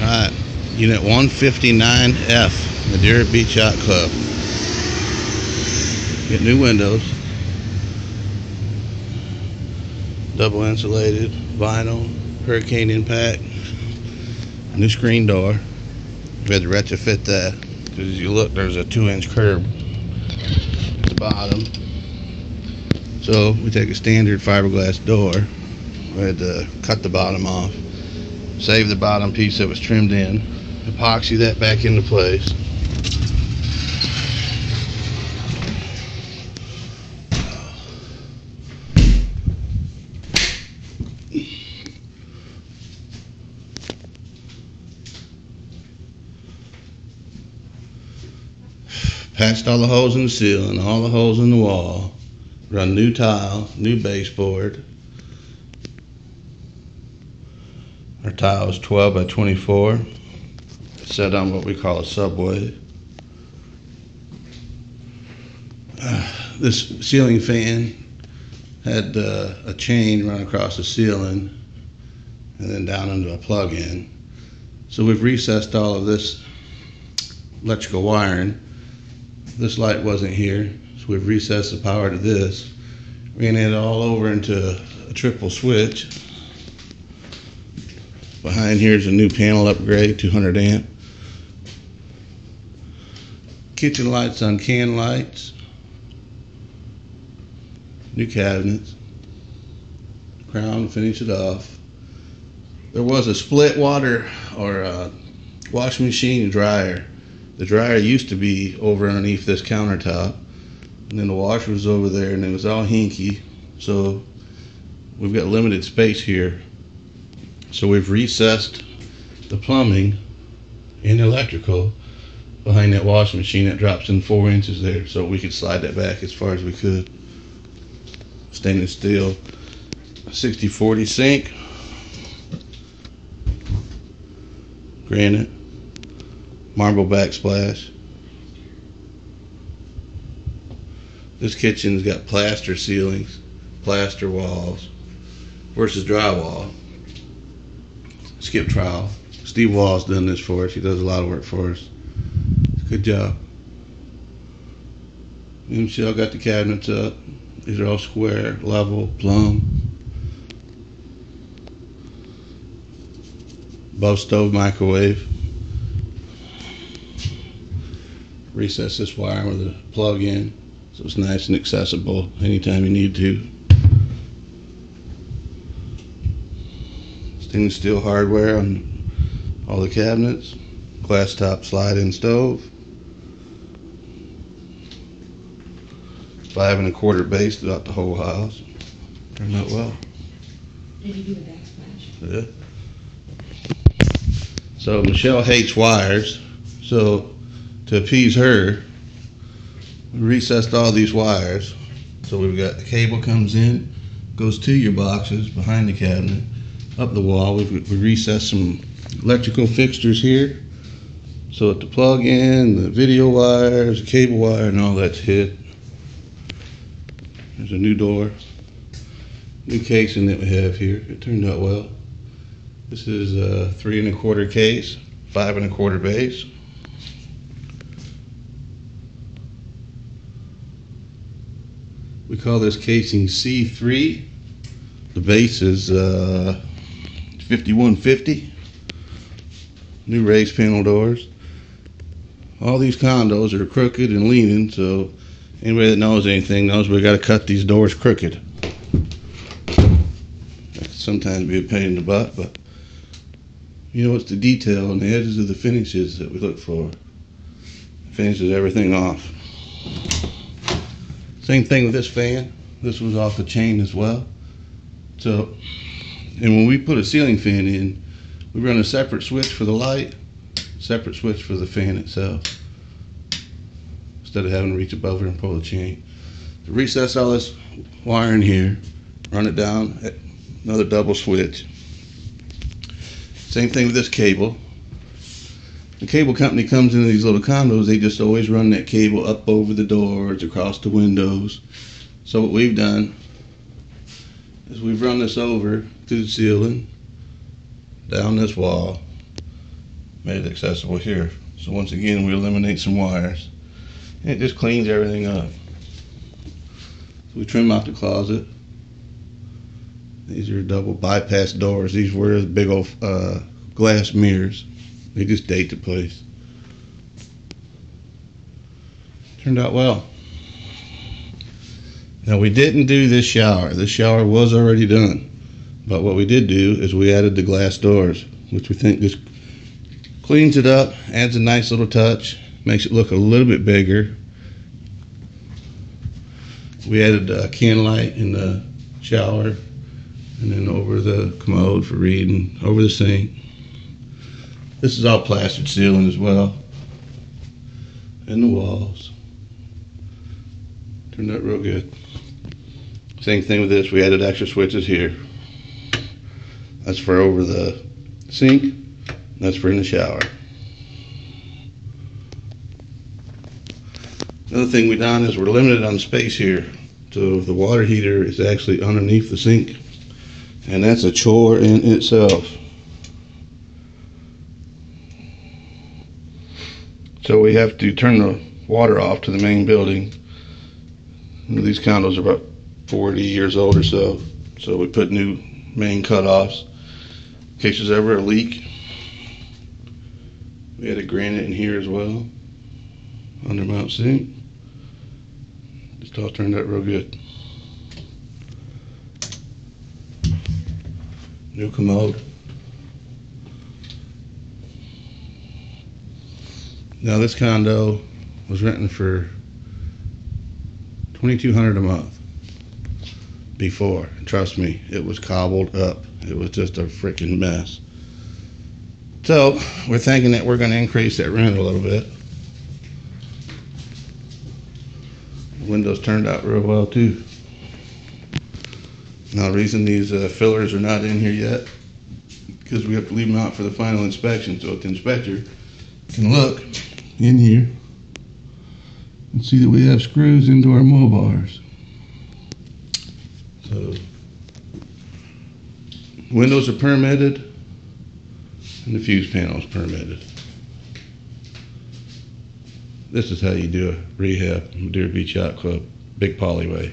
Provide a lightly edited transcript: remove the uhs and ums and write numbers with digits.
Alright, Unit 159F, Madeira Beach Yacht Club. Get new windows, double insulated, vinyl, hurricane impact, new screen door. We had to retrofit that because as you look, there's a 2-inch curb at the bottom. So we take a standard fiberglass door. We had to cut the bottom off, save the bottom piece that was trimmed in, epoxy that back into place. Patched all the holes in the ceiling, all the holes in the wall. Run new tile, new baseboard. Our tile is 12 by 24. Set on what we call a subway. This ceiling fan had a chain run across the ceiling and then down into a plug-in. So we've recessed all of this electrical wiring. This light wasn't here, so we've recessed the power to this. Ran it all over into a triple switch. Behind here is a new panel upgrade, 200 amp. Kitchen lights on can lights. New cabinets. Crown to finish it off. There was a split water or washing machine and dryer. The dryer used to be over underneath this countertop, and then the washer was over there, and it was all hinky. So we've got limited space here. So we've recessed the plumbing and electrical behind that washing machine that drops in 4 inches there, so we could slide that back as far as we could. Stainless steel 60/40 sink, granite, marble backsplash. This kitchen's got plaster ceilings, plaster walls versus drywall. Skip trowel. Steve Wall's done this for us. He does a lot of work for us. Good job. Michelle got the cabinets up. These are all square, level, plumb. Above stove microwave. Recess this wire with a plug in so it's nice and accessible anytime you need to. Stainless steel hardware on all the cabinets. Glass top slide-in stove. 5 1/4 base throughout the whole house. Turned out well. Did you do the backsplash? Yeah. So Michelle hates wires, so to appease her, we recessed all these wires. So we've got the cable comes in, goes to your boxes behind the cabinet, up the wall. We recessed some electrical fixtures here, so that the plug-in, the video wires, the cable wire, and all that's hid. There's a new door, new casing that we have here. It turned out well. This is a 3 1/4 case, 5 1/4 base. We call this casing C3. The base is 5150. New raised panel doors. All these condos are crooked and leaning, so anybody that knows anything knows we got to cut these doors crooked. That can sometimes be a pain in the butt, but you know, it's the detail and the edges of the finishes that we look for. Finishes everything off. Same thing with this fan. This was off the chain as well. So, and when we put a ceiling fan in, we run a separate switch for the light, separate switch for the fan itself, instead of having to reach above it and pull the chain. To recess all this wire in here, run it down, another double switch. Same thing with this cable. The cable company comes into these little condos, they just always run that cable up over the doors, across the windows. So what we've done is we've run this over to the ceiling, down this wall, made it accessible here. So once again, we eliminate some wires. And it just cleans everything up. So we trim out the closet. These are double bypass doors. These were the big old glass mirrors. They just date the place. Turned out well. Now we didn't do this shower. This shower was already done. But what we did do is we added the glass doors, which we think just cleans it up, adds a nice little touch, makes it look a little bit bigger. We added a can light in the shower, and then over the commode for reading, over the sink. This is all plastered ceiling as well, and the walls. Turned out real good. Same thing with this, we added extra switches here. That's for over the sink, that's for in the shower. Another thing we done is we're limited on space here. So the water heater is actually underneath the sink, and that's a chore in itself. So we have to turn the water off to the main building. These condos are about 40 years old or so. So we put new main cutoffs in case there's ever a leak. We had a granite in here as well, undermount sink. Just all turned out real good. New commode. Now this condo was renting for $2,200 a month before. Trust me, it was cobbled up. It was just a freaking mess. So we're thinking that we're going to increase that rent a little bit. The windows turned out real well too. Now the reason these fillers are not in here yet, because we have to leave them out for the final inspection, so the inspector can look in here and see that we have screws into our mow bars. So windows are permitted and the fuse panel is permitted. This is how you do a rehab in Madeira Beach Yacht Club, Big Poly way.